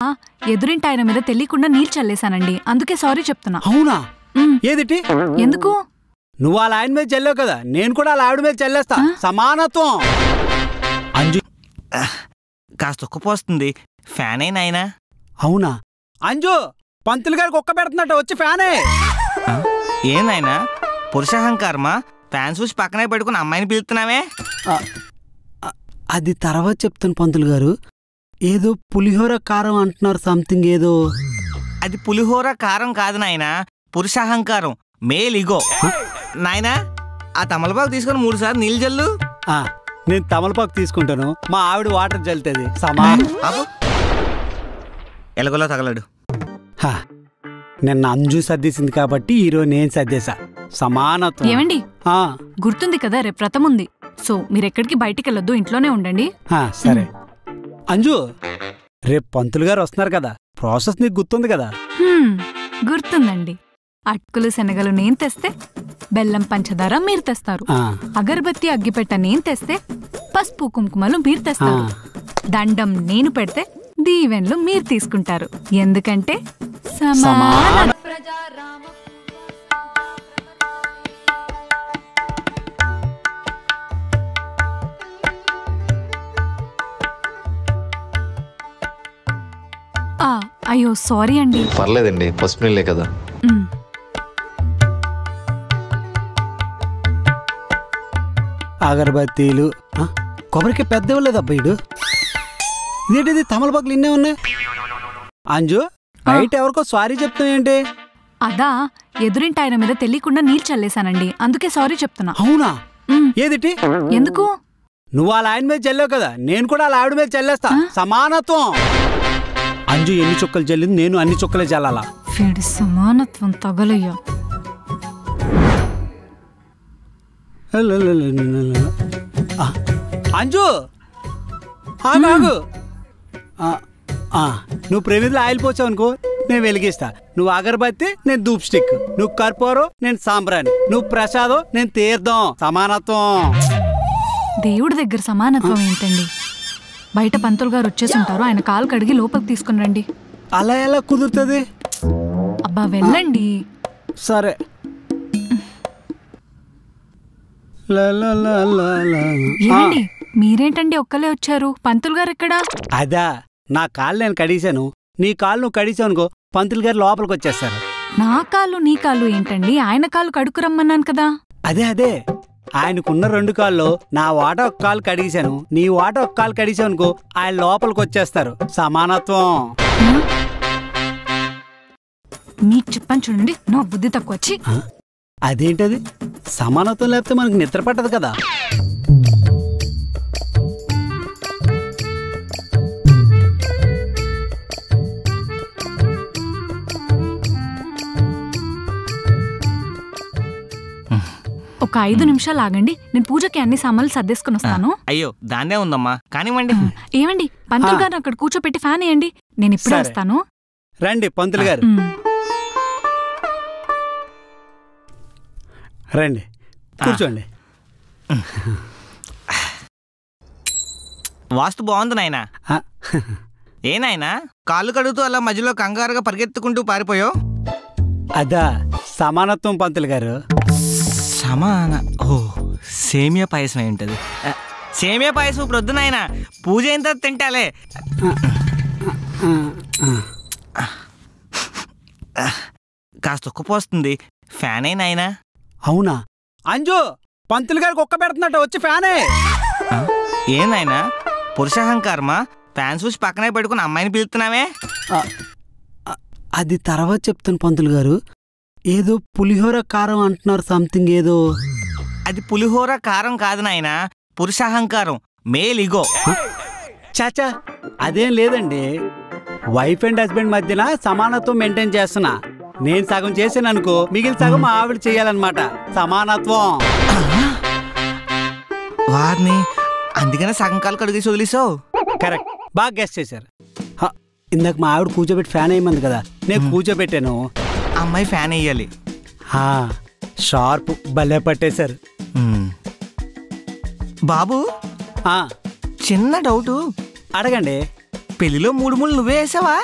ఎదురింటి ఆయన మీద తెలియకుండా నీళ్ళు చల్లేశానండి, అందుకే సారీ చెప్తున్నా. అవునా? ఏదిటి? ఎందుకు? నువ్వు వాళ్ళ ఆయన మీద చల్లావు కదా, నేను కూడా వాళ్ళ ఆవిడ మీద చల్లేస్తా. సమానత్వం. అంజు కాస్త ఉక్కపోస్తుంది, ఫ్యాన్ అయినా ఆయన. అవునా? అంజు పంతులు గారికి ఒక్క పెడుతున్నట్టు వచ్చి ఫ్యానే. ఏందైనా పురుషాహంకారమా? ఫ్యాన్ చూసి పక్కనే పెట్టుకుని అమ్మాయిని పిలుస్తున్నావే. అది తర్వాత చెప్తాను పంతులు గారు. ఏదో పులిహోర కారం అంటున్నారు, సంథింగ్ ఏదో. అది పులిహోర కారం కాదు నాయనా, పురుషాహంకారం, మేల్ ఇగో. నాయనా ఆ తమలపాకు తీసుకొని 3 సార్లు నీళ్ళు జల్లు. నేను తమలపాకు తీసుకుంటాను, మా ఆవిడ వాటర్ జల్లుతుంది. ఎలగలో తగలడు. నిన్న అంజు సర్దేసింది కాబట్టి ఈరోజు నేను సర్దేశా. సమానత్వం. ఏమండి, గుర్తుంది కదా రేపు వ్రతం ఉంది, సో మీరెక్కడికి బయటికి వెళ్ళొద్దు, ఇంట్లోనే ఉండండి. సరే. అంజు రేపు పంతులు గారు వస్తున్నారు కదా, ప్రాసెస్ నీకు గుర్తుంది కదా? గుర్తుందండి. అటుకులు శనగలు నేను తెస్తే, బెల్లం పంచదార మీరు తెస్తారు, అగరబత్తి అగ్గిపెట్ట నేను తెస్తే, పసుపు కుంకుమలు మీరు తెస్తారు, దండం నేను పెడితే దీవెన్లు మీరు తీసుకుంటారు. ఎందుకంటే సమాన. అయ్యో సారీ అండి. పర్లేదండి, పసుపు నీళ్ళే కదా. అగరబత్తీలు, కొబ్బరికి పెద్ద ఇవ్వలేదు అబ్బాయిడు. ఇదేంటిది, తమలపాకులు ఇన్నే ఉన్నాయి. అంజు బయట ఎవరికో సారీ చెప్తావేంటి? అదా ఎదురింటి ఆయన మీద తెలియకుండా నీళ్ళు చల్లేశానండి, అందుకే సారీ చెప్తున్నా. అవునా? ఏదిటి? ఎందుకు? నువ్వు వాళ్ళ ఆయన మీద చల్లావు కదా, నేను కూడా వాళ్ళ ఆవిడ మీద చల్లేస్తా. సమానత్వం. అంజు ఎన్ని చుక్కలు చల్లింది, నేను అన్ని చుక్కలే చల్లాలా. సమానత్వం తగలయ్యా. అంజు ఆగు. నువ్వు ప్రమిదలో ఆయిల్ పోచావు అనుకో, నేను వెలిగిస్తా. నువ్వు అగరబత్తి, నేను ధూప్ స్టిక్. నువ్వు కర్పూరం, నేను సాంబ్రాణి. నువ్వు ప్రసాదం, నేను తీర్థం. సమానత్వం. దేవుడి దగ్గర సమానత్వం ఏంటండి? బయట పంతులు గారు వచ్చేసుంటారు, ఆయన కాలు కడిగి లోపలికి తీసుకుని రండి. అలా ఎలా కుదురుతుంది? అబ్బా వెళ్ళండి. సరే. ఏమండి, మీరేంటండి ఒక్కలే వచ్చారు? పంతులు గారు ఎక్కడా? అదా, నా కాళ్ళు నేను కడిగాను, నీ కాళ్ళు నువ్వు కడిగావు అనుకో, పంతులు గారు లోపలికి వచ్చేస్తారు. నా కాళ్ళు నీ కాళ్ళు ఏంటండి? ఆయన కాళ్ళు కడుకురమ్మన్నాను కదా. అదే ఆయనకున్న 2 కాళ్ళు, నా వాట ఒక కాలు కడిగాను, నీ వాట ఒక కాలు కడిగావు అనుకో, ఆయన లోపలికి వచ్చేస్తారు. సమానత్వం. మీకు చెప్పని చూడండి, నా బుద్ధి తక్కువ వచ్చి. అదేంటది? సమానత్వం లేకపోతే మనకు నిద్ర పట్టదు కదా. ఒక 5 నిమిషాలు ఆగండి, నేను పూజకి అన్ని సామాన్లు సర్దేసుకుని వస్తాను. అయ్యో దాన్నే ఉందమ్మా, కానివ్వండి. ఏమండి, పంతులు గారు అక్కడ కూర్చోపెట్టి ఫ్యాన్ వేయండి, నేను ఇప్పుడే వస్తాను. రండి పంతులు గారు, రండి కూర్చోండి. వాస్తు బాగుంది నాయనా. ఏ నాయనా, కాళ్ళు కడుగుతూ అలా మధ్యలో కంగారుగా పరిగెత్తుకుంటూ పారిపోయావు? అదా సమానత్వం పంతులు గారు. సేమియా పాయసం అయి ఉంటుంది. సేమియా పాయసం ఇప్పుడు వద్దు నాయనా, పూజ అయిన తర్వాత తింటాలే. కాస్త ఉక్కపోస్తుంది, ఫ్యాన్ అయినా ఆయన. అవునా? అంజు పంతులు గారికి ఒక్క పెడుతున్నట్టు వచ్చి ఫ్యానే. ఏందైనా పురుషాహంకారమా? ఫ్యాన్ చూసి పక్కనే పెట్టుకుని అమ్మాయిని పిలుస్తున్నావే. అది తర్వాత చెప్తాను పంతులు గారు. ఏదో పులిహోర కారం అంటున్నారు, సంథింగ్ ఏదో. అది పులిహోర కారం కాదు నాయనా, పురుషాహంకారం, మేల్ ఇగో. చాచా అదేం లేదండి, వైఫ్ అండ్ హస్బెండ్ మధ్యన సమానత్వం మెయింటైన్ చేస్తున్నా. నేను సగం చేసాను అనుకో, మిగిలిన సగం మా ఆవిడ చెయ్యాలన్నమాట. సమానత్వం. వారిని అందుకనే సగం కాలు కడిగేసి వదిలేసావు. కరెక్ట్, బాగా గెస్ట్ చేశారు. ఇందాక మా ఆవిడ కూర్చోబెట్టి ఫ్యాన్ వేయమంది కదా, నేను కూర్చోబెట్టాను. అమ్మాయి ఫ్యాన్ వేయాలి. షార్ప్, భలే పట్టేశారు. బాబు చిన్న డౌటు అడగండి. పెళ్లిలో 3 ముళ్ళు నువ్వే వేసావా?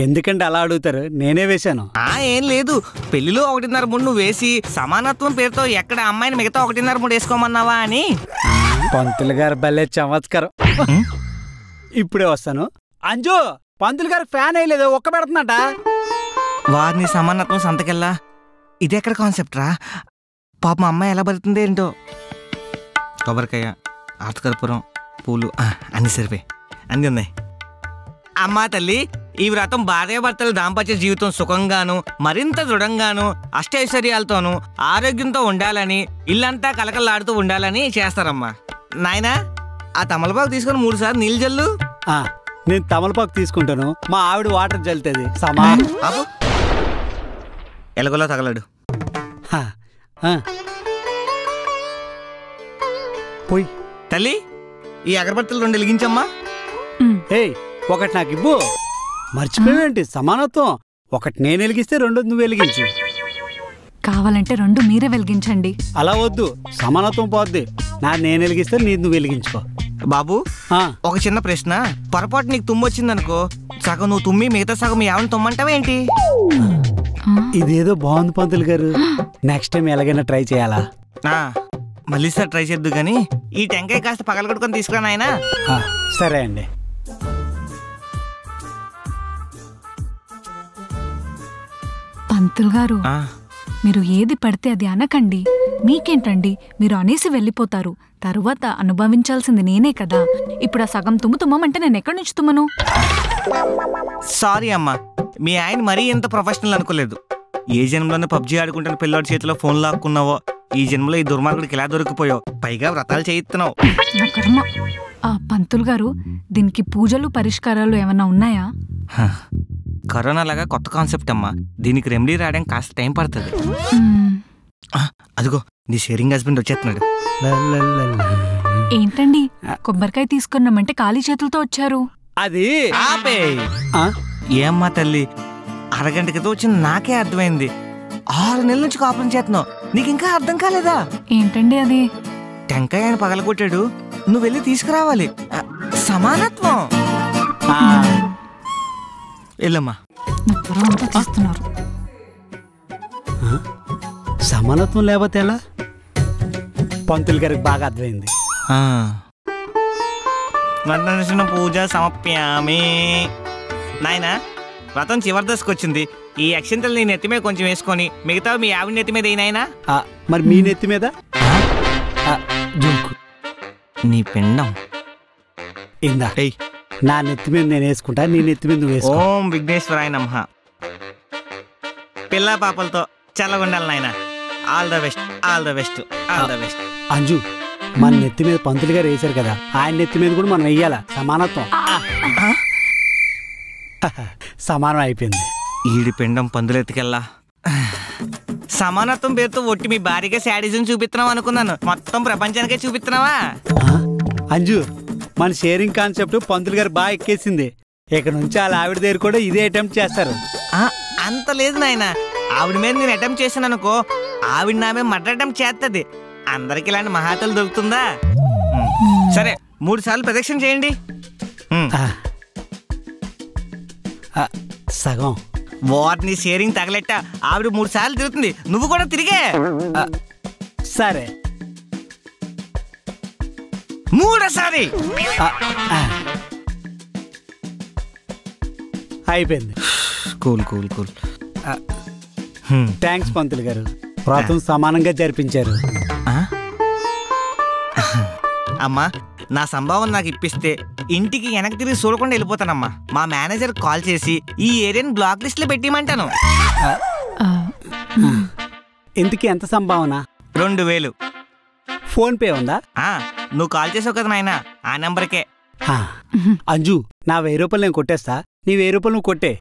ఎందుకంటే అలా అడుగుతారు, నేనే వేశాను. ఏం లేదు, పెళ్లిలో 1.5 ముళ్ళు నువ్వు వేసి సమానత్వం పేరుతో ఎక్కడ అమ్మాయిని మిగతా 1.5 ముళ్ళు వేసుకోమన్నావా అని. పంతులు గారు భలే చమత్కారం. ఇప్పుడే వస్తాను. అంజు, పంతులు గారు ఫ్యాన్ వేయలేదు, ఒక్క పెడుతుందట. వారిని సమానత్వం సంతకెళ్ళా, ఇదెక్కడ కాన్సెప్ట్ రా? పాప మా అమ్మాయి ఎలా బతుకుతుంది ఏంటో. కొబ్బరికాయ, ఆర్తకర్పూరం, పూలు అన్ని సరిపోయి అన్నీ ఉన్నాయి. అమ్మా తల్లి, ఈ వ్రతం భార్యాభర్తల దాంపత్య జీవితం సుఖంగాను మరింత దృఢంగాను అష్టైశ్వర్యాలతోనూ ఆరోగ్యంతో ఉండాలని, ఇల్లంతా కలకలాడుతూ ఉండాలని చేస్తారమ్మా. నాయనా, ఆ తమలపాకు తీసుకొని 3 సార్లు నీళ్ళు జల్లు. నేను తమలపాకు తీసుకుంటాను, మా ఆవిడ వాటర్ జల్లుతుంది. అబ్బో, ఎలగలో తగలడు. పోయి తల్లి, ఈ అగరబత్తులు 2 వెలిగించమ్మా. ఏయ్, ఒకటి నాకు ఇవ్వు. మర్చిపోయేంటి సమానత్వం? ఒకటి నేను వెలిగిస్తే 2 నువ్వు వెలిగించు. కావాలంటే 2 మీరే వెలిగించండి. అలా వద్దు, సమానత్వం పోద్ది. నేను వెలిగిస్తే నువ్వు వెలిగించుకో. బాబు, ఒక చిన్న ప్రశ్న. పొరపాటు నీకు తుమ్మొచ్చిందనుకో, సగం నువ్వు తుమ్మి మిగతా సగం ఎవరిని తుమ్మంటావేంటి? ఇదేదో బాగుంది పంతులు గారు, నెక్స్ట్ టైం ఎలాగైనా ట్రై చేయాలా? మళ్ళీ సార్ ట్రై చేద్దు గాని ఈ టెంకాయ కాస్త పగలగొట్టుకొని తీసుకురా నాయనా. సరే అండి. పంతులు గారు, మీరు ఏది పడితే అది అనకండి. మీకేంటండి, మీరు అనేసి వెళ్ళిపోతారు. తరువాత అనుభవించాల్సింది నేనే కదా. ఇప్పుడు ఆ సగం తుమ్మంటే నేను ఎక్కడి నుంచి తుమ్మను? సారీ అమ్మా, మీ ఆయన మరీ ఎంత ప్రొఫెషనల్ అనుకోలేదు. ఏ జన్మలోనే పబ్జీ ఆడుకుంటున్న పిల్లోడి చేతిలో ఫోన్ లాక్కున్నావో, ఈ జన్మలో ఈ దుర్మార్గుడికి ఎలా దొరికిపోయావు, పైగా వ్రతాలు చేయిస్తున్నావు. నా కర్మ. పంతులు గారు, దీనికి పూజలు పరిష్కారాలు ఏమన్నా ఉన్నాయా? కరోనా లాగా కొత్త కాన్సెప్ట్ అమ్మా, దీనికి రెమెడీ రావడం కాస్త టైం పడుతుంది. అదిగో నీ షేరింగ్ హస్బెండ్ వచ్చేస్తున్నాడు. ఏంటండి, కొబ్బరికాయ తీసుకున్నామంటే ఖాళీ చేతులతో వచ్చారు? అది ఆపే. ఏమ్మా తల్లి, అరగంట క్రితం వచ్చిన నాకే అర్థమైంది. 6 నెలల నుంచి కాపురం చేస్తున్నావు, నీకు ఇంకా అర్థం కాలేదా? ఏంటండి అది? టెంకాయ ఆయన పగలగొట్టాడు, నువ్వు వెళ్ళి తీసుకురావాలి. సమానత్వం. వెళ్ళమ్మా. తీస్తున్నారు. సమానత్వం లేకపోతే ఎలా? పంతులు గారికి బాగా అర్థమైంది. పూజ సమప్యామి. నాయనా, వ్రతం చివరి దశకు వచ్చింది. ఈ అక్షంతలు నీ నెత్తి మీద కొంచెం వేసుకొని మిగతా మీ ఆవిడ నెత్తి మీద అయినాయనా. మరి మీ నెత్తి మీద జోకు. నీ పిండం ఇందా, నా నెత్తి మీద నేను వేసుకుంటా, నీ నెత్తి మీద నువ్వు వేసుకో. ఓం విఘ్నేశ్వరాయ నమః. పిల్ల పాపలతో చల్లగుండాలి నాయన. All the best, all the best, all the best. Anju, మన నెత్తి మీద పంతులు గారు వేశారు కదా, ఆయన నెత్తి మీద కూడా మనం వెయ్యాలా? సమానత్వం. సమానం అయిపోయింది. ఈడి పిండం పందులెత్తికెళ్ళా. సమానత్వం పేరుతో ఒట్టి మీ భార్యగా శాడిజం చూపిస్తున్నావు అనుకున్నాను, మొత్తం ప్రపంచానికే చూపిస్తున్నావా? అంజు, మన షేరింగ్ కాన్సెప్ట్ పంతులు గారు బాగా ఎక్కేసింది. ఇక నుంచి వాళ్ళ ఆవిడ దగ్గర కూడా ఇదే అటెంప్ట్ చేస్తారు. అంత లేదు నాయన, ఆవిడ మీద నేను అటెంప్ట్ చేశాను అనుకో, ఆవిడ నా మీద మర్డర్ అటెంప్ట్ చేస్తుంది. అందరికి ఇలాంటి మహాతలు దొరుకుతుందా? సరే, 3 సార్లు ప్రదక్షిణ చేయండి. సగం వాటిని షేరింగ్ తగలెట్ట. ఆవిడ 3 సార్లు తిరుగుతుంది, నువ్వు కూడా తిరిగే. సరే, 3సారి అయిపోయింది. Cool cool cool. థ్యాంక్స్ పంతులు గారు, వ్రతం సమానంగా జరిపించారు. అమ్మా, నా సంభావన నాకు ఇప్పిస్తే ఇంటికి వెనక్కి తిరిగి చూడకుండా వెళ్ళిపోతానమ్మా. మా మేనేజర్ కాల్ చేసి ఈ ఏరియాని బ్లాక్ లిస్ట్ లో పెట్టిమంటాను. ఇంటికి ఎంత సంభావన? 2000. ఫోన్ పే ఉందా? నువ్వు కాల్ చేసావు కదా నాయన, ఆ నెంబర్కే. అంజు, నా 1000 రూపాయలు నేను కొట్టేస్తా, నీ 1000 రూపాయలు నువ్వు కొట్టే.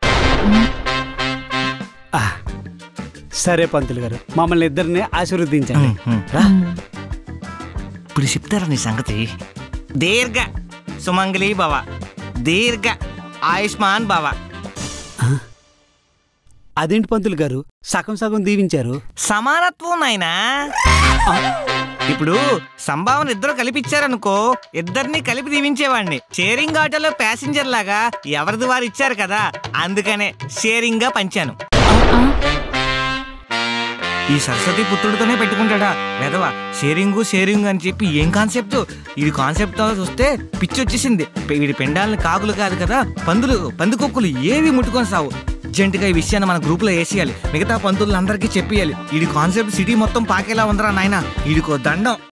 సరే పంతులు గారు, మమ్మల్ని ఇద్దరిని ఆశీర్వదించండి. ఇప్పుడు చెప్తారా నీ సంగతి? దీర్ఘ సుమంగళి భవ, దీర్ఘ ఆయుష్మాన్ భవ. అదేంటి పంతులు గారు, సగం సగం దీవించారు? సమానత్వం నాయనా. ఇప్పుడు సంభావన ఇద్దరు కలిపిచ్చారనుకో, ఇద్దరిని కలిపి దీవించేవాడిని. షేరింగ్ ఆటోలో ప్యాసింజర్ లాగా ఎవరిది వారు ఇచ్చారు కదా, అందుకనే షేరింగ్ గా పంచాను. ఈ సరస్వతి పుత్రుడితోనే పెట్టుకుంటాడా వెధవా? షేరింగ్ అని చెప్పి ఏం కాన్సెప్ట్? ఇది కాన్సెప్ట్ చూస్తే పిచ్చి వచ్చేసింది. వీడి పెండాలని కాకులు కాదు కదా, పందుకొక్కులు ఏవి ముట్టుకొని సావు. అర్జెంటుగా ఈ విషయాన్ని మన గ్రూప్ లో వేసేయాలి, మిగతా పంతులందరికీ చెప్పేయాలి. వీడి కాన్సెప్ట్ సిటీ మొత్తం పాకేలా ఉందరా నాయన, వీడికో దండం.